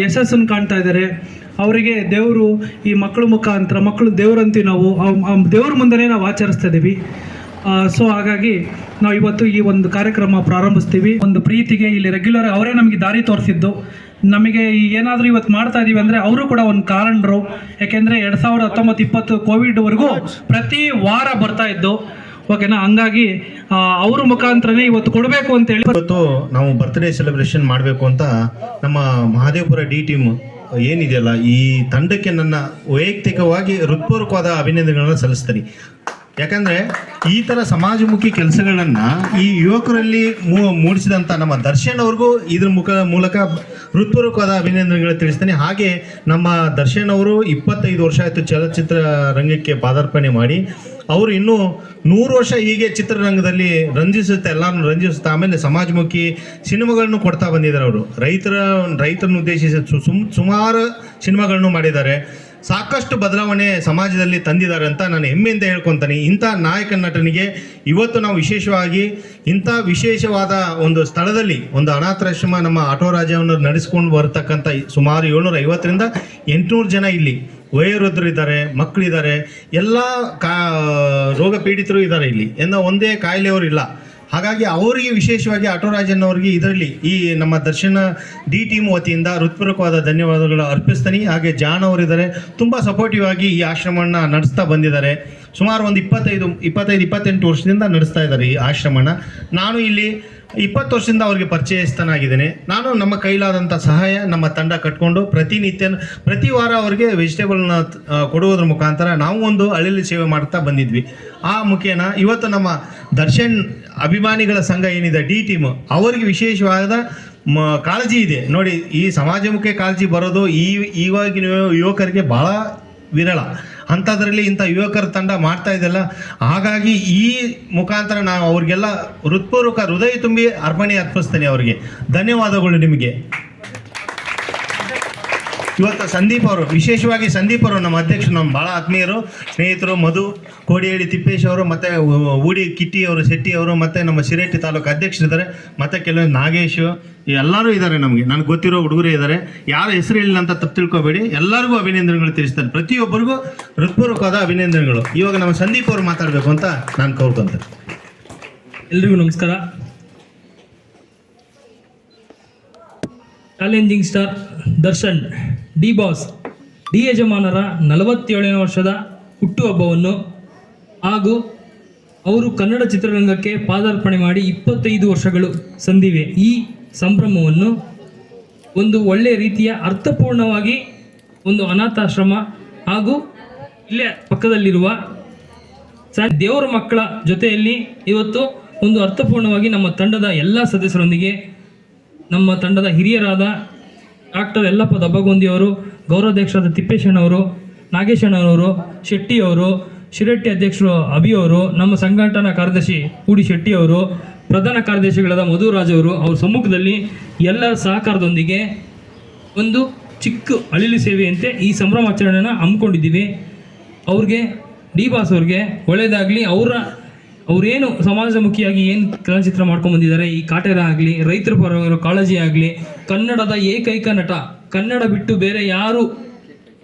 ಯಶಸ್ಸನ್ನು ಕಾಣ್ತಾ ಇದ್ದಾರೆ. ಅವರಿಗೆ ದೇವರು ಈ ಮಕ್ಕಳ ಮುಖಾಂತರ, ಮಕ್ಕಳು ದೇವರಂತೀವಿ ನಾವು, ದೇವ್ರ ಮುಂದೆನೇ ನಾವು ಆಚರಿಸ್ತಾ ಇದ್ದೀವಿ. ಸೊ ಹಾಗಾಗಿ ನಾವು ಇವತ್ತು ಈ ಒಂದು ಕಾರ್ಯಕ್ರಮ ಪ್ರಾರಂಭಿಸ್ತೀವಿ. ಒಂದು ಪ್ರೀತಿಗೆ ಇಲ್ಲಿ ರೆಗ್ಯುಲರ್ ಅವರೇ ನಮಗೆ ದಾರಿ ತೋರಿಸಿದ್ದು. ನಮಗೆ ಏನಾದರೂ ಇವತ್ತು ಮಾಡ್ತಾ ಇದ್ದೀವಿ ಅಂದರೆ ಅವರು ಕೂಡ ಒಂದು ಕಾರಣರು. ಯಾಕೆಂದರೆ 2019-20 ಕೋವಿಡ್ವರೆಗೂ ಪ್ರತಿ ವಾರ ಬರ್ತಾ ಇದ್ದು. ಓಕೆನಾ, ಹಂಗಾಗಿ ಅವ್ರ ಮುಖಾಂತರನೇ ಇವತ್ತು ಕೊಡಬೇಕು ಅಂತೇಳಿ ಇವತ್ತು ನಾವು ಬರ್ತ್ಡೇ ಸೆಲೆಬ್ರೇಷನ್ ಮಾಡಬೇಕು ಅಂತ ನಮ್ಮ ಮಹಾದೇವಪುರ ಡಿ ಟೀಮ್ ಏನಿದೆಯಲ್ಲ, ಈ ತಂಡಕ್ಕೆ ನನ್ನ ವೈಯಕ್ತಿಕವಾಗಿ ಹೃತ್ಪೂರ್ವಕವಾದ ಅಭಿನಂದನೆಗಳನ್ನು ಸಲ್ಲಿಸ್ತೀನಿ. ಯಾಕಂದರೆ ಈ ಥರ ಸಮಾಜಮುಖಿ ಕೆಲಸಗಳನ್ನು ಈ ಯುವಕರಲ್ಲಿ ಮೂಡಿಸಿದಂಥ ನಮ್ಮ ದರ್ಶನ್ ಅವ್ರಿಗೂ ಇದ್ರ ಮೂಲಕ ಹೃತ್ಪೂರ್ವಕವಾದ ಅಭಿನಂದನೆಗಳು ತಿಳಿಸ್ತೀನಿ. ಹಾಗೆ ನಮ್ಮ ದರ್ಶನ್ ಅವರು 25 ವರ್ಷ ಆಯಿತು ಚಲನಚಿತ್ರ ರಂಗಕ್ಕೆ ಪಾದಾರ್ಪಣೆ ಮಾಡಿ. ಅವರು ಇನ್ನೂ 100 ವರ್ಷ ಹೀಗೆ ಚಿತ್ರರಂಗದಲ್ಲಿ ಎಲ್ಲರನ್ನು ರಂಜಿಸುತ್ತಾ ಆಮೇಲೆ ಸಮಾಜಮುಖಿ ಸಿನಿಮಾಗಳನ್ನು ಕೊಡ್ತಾ ಬಂದಿದ್ದಾರೆ. ಅವರು ರೈತರನ್ನು ಉದ್ದೇಶಿಸಿ ಸುಮಾರು ಸಿನಿಮಾಗಳನ್ನು ಮಾಡಿದ್ದಾರೆ. ಸಾಕಷ್ಟು ಬದಲಾವಣೆ ಸಮಾಜದಲ್ಲಿ ತಂದಿದ್ದಾರೆ ಅಂತ ನಾನು ಹೆಮ್ಮೆಯಿಂದ ಹೇಳ್ಕೊತೀನಿ. ಇಂಥ ನಾಯಕ ನಟನಿಗೆ ಇವತ್ತು ನಾವು ವಿಶೇಷವಾಗಿ ಇಂಥ ವಿಶೇಷವಾದ ಒಂದು ಸ್ಥಳದಲ್ಲಿ ಒಂದು ಅನಾಥಾಶ್ರಮ ನಮ್ಮ ಆಟೋ ರಾಜ್ಯವನ್ನು ನಡೆಸ್ಕೊಂಡು ಬರ್ತಕ್ಕಂಥ ಸುಮಾರು 750ರಿಂದ 800 ಜನ ಇಲ್ಲಿ ವಯೋವೃದ್ಧರು ಇದ್ದಾರೆ, ಮಕ್ಕಳಿದ್ದಾರೆ, ಎಲ್ಲ ರೋಗ ಪೀಡಿತರು ಇದ್ದಾರೆ ಇಲ್ಲಿ. ಒಂದೇ ಕಾಯಿಲೆಯವರು ಇಲ್ಲ. ಹಾಗಾಗಿ ಅವರಿಗೆ ವಿಶೇಷವಾಗಿ ಆಟೋ ರಾಜನ್ ಅವರಿಗೆ ಇದರಲ್ಲಿ ಈ ನಮ್ಮ ದರ್ಶನ ಡಿ ಟೀಮ್ ವತಿಯಿಂದ ಹೃತ್ಪೂರ್ವಕವಾದ ಧನ್ಯವಾದಗಳು ಅರ್ಪಿಸ್ತೀನಿ. ಹಾಗೆ ಜಾನ್ ಅವರಿದ್ದಾರೆ, ತುಂಬ ಸಪೋರ್ಟಿವ್ ಆಗಿ ಈ ಆಶ್ರಮವನ್ನು ನಡೆಸ್ತಾ ಬಂದಿದ್ದಾರೆ. ಸುಮಾರು ಒಂದು 25-28 ವರ್ಷದಿಂದ ನಡೆಸ್ತಾ ಇದ್ದಾರೆ ಈ ಆಶ್ರಮನ. ನಾನು ಇಲ್ಲಿ 20 ವರ್ಷದಿಂದ ಅವರಿಗೆ ಪರಿಚಯಸ್ಥನಾಗಿದ್ದೇನೆ. ನಾನು ನಮ್ಮ ಕೈಲಾದಂಥ ಸಹಾಯ ನಮ್ಮ ತಂಡ ಕಟ್ಕೊಂಡು ಪ್ರತಿ ವಾರ ಅವರಿಗೆ ವೆಜಿಟೇಬಲ್ನ ಕೊಡುವುದರ ಮುಖಾಂತರ ನಾವು ಒಂದು ಹಳ್ಳಿಯಲ್ಲಿ ಸೇವೆ ಮಾಡ್ತಾ ಬಂದಿದ್ವಿ. ಆ ಮುಖೇನ ಇವತ್ತು ನಮ್ಮ ದರ್ಶನ್ ಅಭಿಮಾನಿಗಳ ಸಂಘ ಏನಿದೆ ಡಿ ಟೀಮ್, ಅವರಿಗೆ ವಿಶೇಷವಾದ ಕಾಳಜಿ ಇದೆ ನೋಡಿ. ಈ ಸಮಾಜಮುಖಿ ಕಾಳಜಿ ಬರೋದು ಇವಾಗಿನ ಯುವಕರಿಗೆ ಭಾಳ ವಿರಳ. ಅಂಥದ್ರಲ್ಲಿ ಇಂಥ ಯುವಕರ ತಂಡ ಮಾಡ್ತಾ ಇದೆಯಲ್ಲ, ಹಾಗಾಗಿ ಈ ಮುಖಾಂತರ ನಾವು ಅವ್ರಿಗೆಲ್ಲ ಹೃತ್ಪೂರ್ವಕ ಹೃದಯ ತುಂಬಿ ಅರ್ಪಿಸ್ತೇನೆ. ಅವರಿಗೆ ಧನ್ಯವಾದಗಳು ನಿಮಗೆ. ಇವತ್ತು ಸಂದೀಪ್ ಅವರು, ವಿಶೇಷವಾಗಿ ಸಂದೀಪ್ ಅವರು ನಮ್ಮ ಅಧ್ಯಕ್ಷರು, ನಮ್ಮ ಭಾಳ ಆತ್ಮೀಯರು, ಸ್ನೇಹಿತರು. ಮಧು ಕೋಡಿಹಳ್ಳಿ ತಿಪ್ಪೇಶ್ ಅವರು, ಮತ್ತು ಊಡಿ ಕಿಟ್ಟಿ ಅವರು, ಶೆಟ್ಟಿ ಅವರು, ಮತ್ತು ನಮ್ಮ ಶಿರಟ್ಟಿ ತಾಲೂಕು ಅಧ್ಯಕ್ಷರಿದ್ದಾರೆ, ಮತ್ತು ಕೆಲವೊಂದು ನಾಗೇಶ್, ಎಲ್ಲರೂ ಇದ್ದಾರೆ. ನನಗೆ ಗೊತ್ತಿರೋ ಹುಡುಗರೇ ಇದ್ದಾರೆ. ಯಾರು ಹೆಸರು ಹೇಳಿಲ್ಲ ಅಂತ ತಪ್ಪು ತಿಳ್ಕೊಬೇಡಿ. ಎಲ್ಲರಿಗೂ ಅಭಿನಂದನೆಗಳು ತಿಳಿಸ್ತಾರೆ. ಪ್ರತಿಯೊಬ್ಬರಿಗೂ ಹೃತ್ಪೂರ್ವಕವಾದ ಅಭಿನಂದನೆಗಳು. ಇವಾಗ ನಮ್ಮ ಸಂದೀಪ್ ಅವರು ಮಾತಾಡಬೇಕು ಅಂತ ನಾನು ಕೋರ್ಕೊಂತೇನೆ. ಎಲ್ರಿಗೂ ನಮಸ್ಕಾರ. Challenging star Darshan D boss D ಯಜಮಾನರ 47ನೇ ವರ್ಷದ ಹುಟ್ಟುಹಬ್ಬವನ್ನು ಹಾಗೂ ಅವರು ಕನ್ನಡ ಚಿತ್ರರಂಗಕ್ಕೆ ಪಾದಾರ್ಪಣೆ ಮಾಡಿ 25 ವರ್ಷಗಳು ಸಂದಿವೆ. ಈ ಸಂಭ್ರಮವನ್ನು ಒಂದು ಒಳ್ಳೆಯ ರೀತಿಯ ಅರ್ಥಪೂರ್ಣವಾಗಿ ಒಂದು ಅನಾಥಾಶ್ರಮ ಹಾಗೂ ಇಲ್ಲೇ ಪಕ್ಕದಲ್ಲಿರುವ ದೇವರ ಮಕ್ಕಳ ಜೊತೆಯಲ್ಲಿ ಇವತ್ತು ಒಂದು ಅರ್ಥಪೂರ್ಣವಾಗಿ ನಮ್ಮ ತಂಡದ ಎಲ್ಲ ಸದಸ್ಯರೊಂದಿಗೆ, ನಮ್ಮ ತಂಡದ ಹಿರಿಯರಾದ ಡಾಕ್ಟರ್ ಯಲ್ಲಪ್ಪ ದಬ್ಬಗೊಂದಿಯವರು, ಗೌರವಾಧ್ಯಕ್ಷರಾದ ತಿಪ್ಪೇಶಣ್ಣವರು, ನಾಗೇಶಣ್ಣವರು, ಶೆಟ್ಟಿಯವರು, ಶಿರಟ್ಟಿ ಅಧ್ಯಕ್ಷರು ಅಭಿಯವರು, ನಮ್ಮ ಸಂಘಟನಾ ಕಾರ್ಯದರ್ಶಿ ಕೂಡಿ ಶೆಟ್ಟಿಯವರು, ಪ್ರಧಾನ ಕಾರ್ಯದರ್ಶಿಗಳಾದ ಮಧುರಾಜ್ ಅವರು, ಅವ್ರ ಸಮ್ಮುಖದಲ್ಲಿ ಎಲ್ಲರ ಸಹಕಾರದೊಂದಿಗೆ ಒಂದು ಚಿಕ್ಕ ಅಳಿಲು ಸೇವೆಯಂತೆ ಈ ಸಂಭ್ರಮಾಚರಣೆಯನ್ನು ಹಮ್ಮಿಕೊಂಡಿದ್ದೀವಿ. ಅವ್ರಿಗೆ ಡಿ ಬಾಸ್ ಅವ್ರಿಗೆ ಒಳ್ಳೆಯದಾಗಲಿ. ಅವರೇನು ಸಮಾಜಮುಖಿಯಾಗಿ ಏನು ಚಲನಚಿತ್ರ ಮಾಡ್ಕೊಂಡು ಬಂದಿದ್ದಾರೆ, ಈ ಕಾಟೇರ ಆಗಲಿ, ರೈತರ ಪರವಾಗಿರೋ ಕಾಳಜಿ ಆಗಲಿ, ಕನ್ನಡದ ಏಕೈಕ ನಟ, ಕನ್ನಡ ಬಿಟ್ಟು ಬೇರೆ ಯಾರು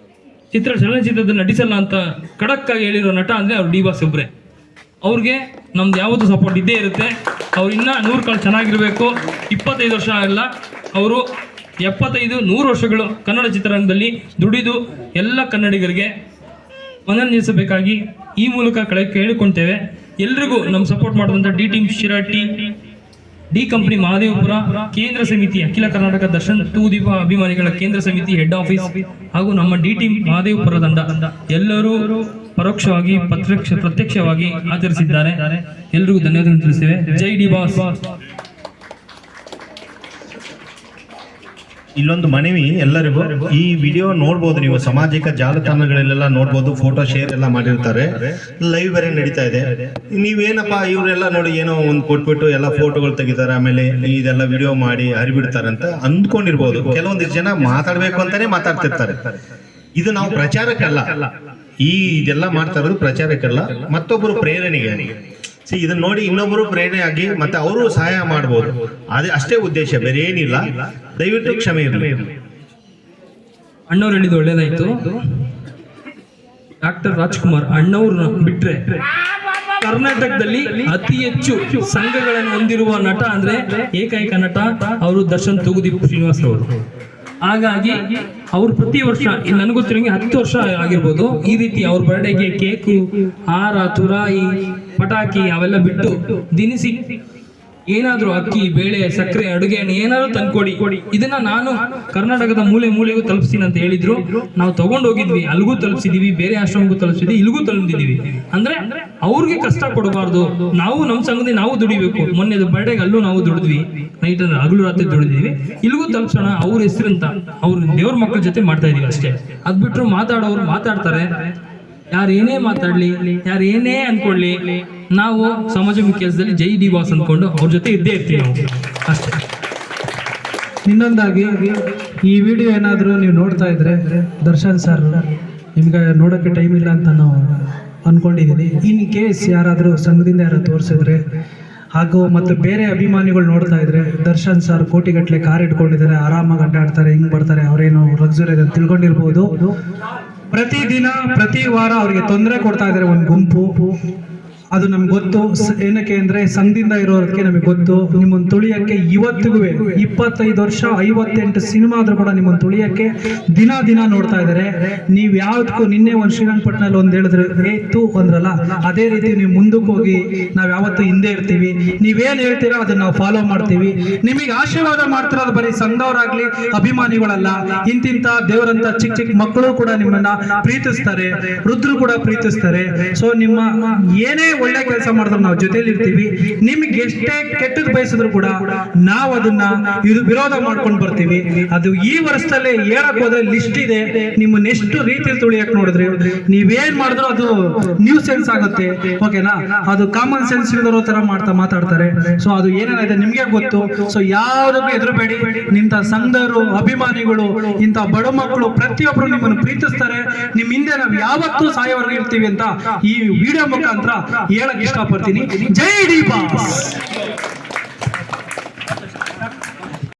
ಚಲನಚಿತ್ರದಲ್ಲಿ ನಟಿಸಲ್ಲ ಅಂತ ಖಡಕ್ಕಾಗಿ ಹೇಳಿರೋ ನಟ ಅಂದರೆ ಅವ್ರು ಡಿ ಬಾಸ್ ಒಬ್ಬರೇ. ಅವ್ರಿಗೆ ನಮ್ದು ಯಾವತ್ತೂ ಸಪೋರ್ಟ್ ಇದ್ದೇ ಇರುತ್ತೆ. ಅವ್ರು ಇನ್ನೂ 100 ಕಾಲ ಚೆನ್ನಾಗಿರಬೇಕು. 25 ವರ್ಷ ಆಗಲ್ಲ, ಅವರು 75-100 ವರ್ಷಗಳು ಕನ್ನಡ ಚಿತ್ರರಂಗದಲ್ಲಿ ದುಡಿದು ಎಲ್ಲ ಕನ್ನಡಿಗರಿಗೆ ಮನರಂಜಿಸಬೇಕಾಗಿ ಈ ಮೂಲಕ ಕೇಳಿಕೊಳ್ತೇವೆ. ಎಲ್ರಿಗೂ ನಮ್ಮ ಸಪೋರ್ಟ್ ಮಾಡಿದಂಥ D team Shiratti, D company Mahadevapura, ಕೇಂದ್ರ ಸಮಿತಿ ಅಖಿಲ ಕರ್ನಾಟಕ ದರ್ಶನ್ ತೂದೀಪ ಅಭಿಮಾನಿಗಳ ಕೇಂದ್ರ ಸಮಿತಿ ಹೆಡ್ ಆಫೀಸ್ ಹಾಗೂ ನಮ್ಮ ಡಿ ಟೀಮ್ ಮಹಾದೇವಪುರ ತಂಡ ಎಲ್ಲರೂ ಪರೋಕ್ಷವಾಗಿ ಪ್ರತ್ಯಕ್ಷವಾಗಿ ಆಚರಿಸಿದ್ದಾರೆ. ಎಲ್ರಿಗೂ ಧನ್ಯವಾದಗಳು ತಿಳಿಸ್ತೇವೆ. ಜೈ ಡಿ ಬಾಸ್. ಇಲ್ಲೊಂದು ಮನವಿ ಎಲ್ಲರಿಗೂ, ಈ ವಿಡಿಯೋ ನೋಡ್ಬೋದು ನೀವು, ಸಾಮಾಜಿಕ ಜಾಲತಾಣಗಳಲ್ಲೆಲ್ಲ ನೋಡ್ಬೋದು. ಫೋಟೋ ಶೇರ್ ಎಲ್ಲ ಮಾಡಿರ್ತಾರೆ, ಲೈವ್ ಬೇರೆ ನಡೀತಾ ಇದೆ. ನೀವೇನಪ್ಪ ಇವರೆಲ್ಲ ನೋಡಿ ಏನೋ ಒಂದು ಕೊಟ್ಬಿಟ್ಟು ಎಲ್ಲ ಫೋಟೋಗಳು ತೆಗಿತಾರೆ, ಆಮೇಲೆ ಇದೆಲ್ಲ ವಿಡಿಯೋ ಮಾಡಿ ಹರಿಬಿಡ್ತಾರೆ ಅಂತ ಅಂದ್ಕೊಂಡಿರ್ಬೋದು. ಕೆಲವೊಂದಿಷ್ಟು ಜನ ಮಾತಾಡ್ಬೇಕು ಅಂತಾನೆ ಮಾತಾಡ್ತಿರ್ತಾರೆ. ಇದು ನಾವು ಪ್ರಚಾರಕ್ಕಲ್ಲ, ಇದೆಲ್ಲ ಮಾಡ್ತಾ ಇರೋದು ಪ್ರಚಾರಕ್ಕಲ್ಲ, ಮತ್ತೊಬ್ಬರು ಪ್ರೇರಣೆಗೆ. ಇದನ್ನ ನೋಡಿ ಇನ್ನೊಬ್ಬರು ಪ್ರೇರಣೆ ಆಗಿ ಮತ್ತೆ ಅವರು ಸಹಾಯ ಮಾಡ್ಬೋದು. ಅಷ್ಟೇ ಉದ್ದೇಶ, ಬೇರೆ ಏನಿಲ್ಲ. ದಯವಿಟ್ಟು ಕ್ಷಮೆ ಇರಲಿ. ಅಣ್ಣವ್ರು ಹೇಳಿದ್ದು ಒಳ್ಳೇದಾಯ್ತು. ಡಾಕ್ಟರ್ ರಾಜ್ಕುಮಾರ್ ಅಣ್ಣವ್ರನ್ನ ಬಿಟ್ರೆ ಕರ್ನಾಟಕದಲ್ಲಿ ಅತಿ ಹೆಚ್ಚು ಸಂಘಗಳನ್ನು ಹೊಂದಿರುವ ನಟ ಅಂದ್ರೆ ಏಕೈಕ ನಟ ಅವರು ದರ್ಶನ್ ತೂಗುದೀಪ್ ಶ್ರೀನಿವಾಸ್ ಅವರು. ಹಾಗಾಗಿ ಅವ್ರು ಪ್ರತಿ ವರ್ಷ ನನಗೆ ಗೊತ್ತಿರೋಂಗೆ 10 ವರ್ಷ ಆಗಿರ್ಬೋದು ಈ ರೀತಿ ಅವ್ರ ಬರ್ಡೇಗೆ ಕೇಕು, ಹಾರ, ತುರಾಯಿ, ಪಟಾಕಿ ಅವೆಲ್ಲ ಬಿಟ್ಟು ದಿನಸಿ ಏನಾದ್ರೂ ಅಕ್ಕಿ, ಬೇಳೆ, ಸಕ್ಕರೆ, ಅಡುಗೆ ಎಣ್ಣೆ ಏನಾದ್ರು ತಂದ್ಕೊಡಿ, ಇದನ್ನ ನಾನು ಕರ್ನಾಟಕದ ಮೂಲೆ ಮೂಲೆಗೂ ತಲುಪಿಸ್ತೀನಿ ಅಂತ ಹೇಳಿದ್ರು. ನಾವು ತಗೊಂಡು ಹೋಗಿದ್ವಿ, ಅಲ್ಲಿಗೂ ತಲುಪಿಸಿದೀವಿ, ಬೇರೆ ಆಶ್ರಮಕ್ಕೂ ತಲುಪಿಸಿದ್ವಿ, ಇಲ್ಲಿಗೂ ತಲುಪಿದೀವಿ. ಅಂದ್ರೆ ಅವ್ರಿಗೆ ಕಷ್ಟ ಕೊಡಬಾರ್ದು, ನಾವು ನಮ್ಮ ಸಂಘದಲ್ಲಿ ನಾವು ದುಡಿಬೇಕು. ಮೊನ್ನೆ ಬರ್ಡೇಗೆ ಅಲ್ಲೂ ನಾವು ದುಡಿದ್ವಿ, ನೈಟ್ ಹಗಲು ರಾತ್ರಿ ದುಡಿದ್ವಿ, ಇಲ್ಲಿಗೂ ತಲುಪಿಸೋಣ ಅವ್ರ ಹೆಸರಂತ ಅವ್ರ ದೇವ್ರ ಮಕ್ಕಳ ಜೊತೆ ಮಾಡ್ತಾ ಇದೀವಿ ಅಷ್ಟೇ. ಅದ್ ಬಿಟ್ರು ಮಾತಾಡೋರು ಮಾತಾಡ್ತಾರೆ, ಯಾರು ಏನೇ ಮಾತಾಡ್ಲಿ, ಯಾರು ಏನೇ ಅನ್ಕೊಳ್ಳಿ, ನಾವು ಸಮಾಜಮುಖಿ ಕೆಲಸದಲ್ಲಿ ಜೈ ಡಿ ಬಾಸ್ ಅನ್ಕೊಂಡು ಅವ್ರ ಜೊತೆ ಇದ್ದೇ ಇರ್ತೀವಿ ನಾವು ಅಷ್ಟೇ. ಇನ್ನೊಂದಾಗಿ ಈ ವಿಡಿಯೋ ಏನಾದರೂ ನೀವು ನೋಡ್ತಾ ಇದ್ರೆ ದರ್ಶನ್ ಸರ್ ನಿಮ್ಗೆ ನೋಡೋಕ್ಕೆ ಟೈಮ್ ಇಲ್ಲ ಅಂತ ನಾವು ಅಂದ್ಕೊಂಡಿದ್ದೀನಿ. ಇನ್ ಕೇಸ್ ಯಾರಾದರೂ ಸಂಘದಿಂದ ಯಾರು ತೋರಿಸಿದ್ರೆ ಹಾಗೂ ಮತ್ತು ಬೇರೆ ಅಭಿಮಾನಿಗಳು ನೋಡ್ತಾ ಇದ್ರೆ ದರ್ಶನ್ ಸರ್ ಕೋಟಿಗಟ್ಟಲೆ ಕಾರ್ ಇಟ್ಕೊಂಡಿದ್ದಾರೆ, ಆರಾಮಾಗಿ ಅಡ್ಡಾಡ್ತಾರೆ, ಹಿಂಗೆ ಬರ್ತಾರೆ, ಅವರೇನು ಲಕ್ಸುರಿ ಅಂತ ತಿಳ್ಕೊಂಡಿರ್ಬೋದು. ಪ್ರತಿದಿನ ಪ್ರತಿ ವಾರ ಅವ್ರಿಗೆ ತೊಂದರೆ ಕೊಡ್ತಾ ಇದ್ದಾರೆ ಒಂದು ಗುಂಪು. ಅದು ನಮ್ಗೆ ಗೊತ್ತು. ಏನಕ್ಕೆ ಅಂದರೆ ಸಂಘದಿಂದ ಇರೋದಕ್ಕೆ ನಮಗೆ ಗೊತ್ತು. ನಿಮ್ಮನ್ನು ತುಳಿಯೋಕ್ಕೆ ಇವತ್ತಿಗೂ 25 ವರ್ಷ 58 ಸಿನಿಮಾ ಆದರೂ ಕೂಡ ನಿಮ್ಮನ್ನು ತುಳಿಯೋಕ್ಕೆ ದಿನ ದಿನ ನೋಡ್ತಾ ಇದ್ದಾರೆ. ನೀವು ಯಾವ್ದಕ್ಕೂ ನಿನ್ನೆ ಒಂದು ಶ್ರೀರಂಗಪಟ್ಟಣದಲ್ಲಿ ಒಂದು ಹೇಳಿದ್ರೆ ಏತು ಅಂದ್ರಲ್ಲ, ಅದೇ ರೀತಿ ನೀವು ಮುಂದಕ್ಕೆ ಹೋಗಿ ನಾವು ಯಾವತ್ತೂ ಹಿಂದೆ ಇರ್ತೀವಿ. ನೀವೇನು ಹೇಳ್ತೀರೋ ಅದನ್ನ ನಾವು ಫಾಲೋ ಮಾಡ್ತೀವಿ. ನಿಮಗೆ ಆಶೀರ್ವಾದ ಮಾಡ್ತಿರೋದು ಬರೀ ಸಂಘದವರಾಗ್ಲಿ ಅಭಿಮಾನಿಗಳಲ್ಲ, ಇಂತಿಂತ ದೇವರಂತ ಚಿಕ್ಕ ಚಿಕ್ಕ ಮಕ್ಕಳು ಕೂಡ ನಿಮ್ಮನ್ನ ಪ್ರೀತಿಸ್ತಾರೆ, ರುದ್ರು ಕೂಡ ಪ್ರೀತಿಸ್ತಾರೆ. ಸೊ ನಿಮ್ಮ ಏನೇ ಒಳ್ಳೆ ಕೆಲಸ ಮಾಡಿದ್ರು ನಾವು ಜೊತೆಲಿ ಇರ್ತೀವಿ. ನಿಮ್ಗೆ ಎಷ್ಟೇ ಕೆಟ್ಟದ್ದು ಬಯಸಿದ್ರು ಕೂಡ ನಾವು ಅದನ್ನ ಇದು ವಿರೋಧ ಮಾಡ್ಕೊಂಡು ಬರ್ತೀವಿ. ಅದು ಈ ವರ್ಷದಲ್ಲೇ ಹೇಳಕ್ ಹೋದ್ರೆ ಲಿಸ್ಟ್ ಇದೆ. ನಿಮ್ಮನ್ನ ಎಷ್ಟು ರೀತಿ ತುಳಿಯಕ್ ನೋಡಿದ್ರಿ, ನೀವೇನ್ ಮಾಡಿದ್ರು ಅದು ನ್ಯೂ ಸೆನ್ಸ್ ಆಗುತ್ತೆ, ಓಕೆನಾ? ಅದು ಕಾಮನ್ ಸೆನ್ಸ್ ಇರೋದ್ರ ತರ ಮಾತಾಡ್ತಾರೆ. ಸೊ ಅದು ಏನೇನಿದೆ ನಿಮ್ಗೆ ಗೊತ್ತು. ಸೊ ಯಾವ್ದಕ್ಕೂ ಎದುರುಬೇಡಿ. ನಿಂತ ಸಂಘದವರು, ಅಭಿಮಾನಿಗಳು, ಇಂಥ ಬಡ ಮಕ್ಕಳು ಪ್ರತಿಯೊಬ್ಬರು ನಿಮ್ಮನ್ನು ಪ್ರೀತಿಸ್ತಾರೆ. ನಿಮ್ ಹಿಂದೆ ನಾವು ಯಾವತ್ತೂ ಸಾಯವರೆಗೂ ಇರ್ತೀವಿ ಅಂತ ಈ ವಿಡಿಯೋ ಮುಖಾಂತರ ಹೇಳಕ್ ಇಷ್ಟಪಡ್ತೀನಿ. ಜೈ ಡಿ ಬಾಸ್.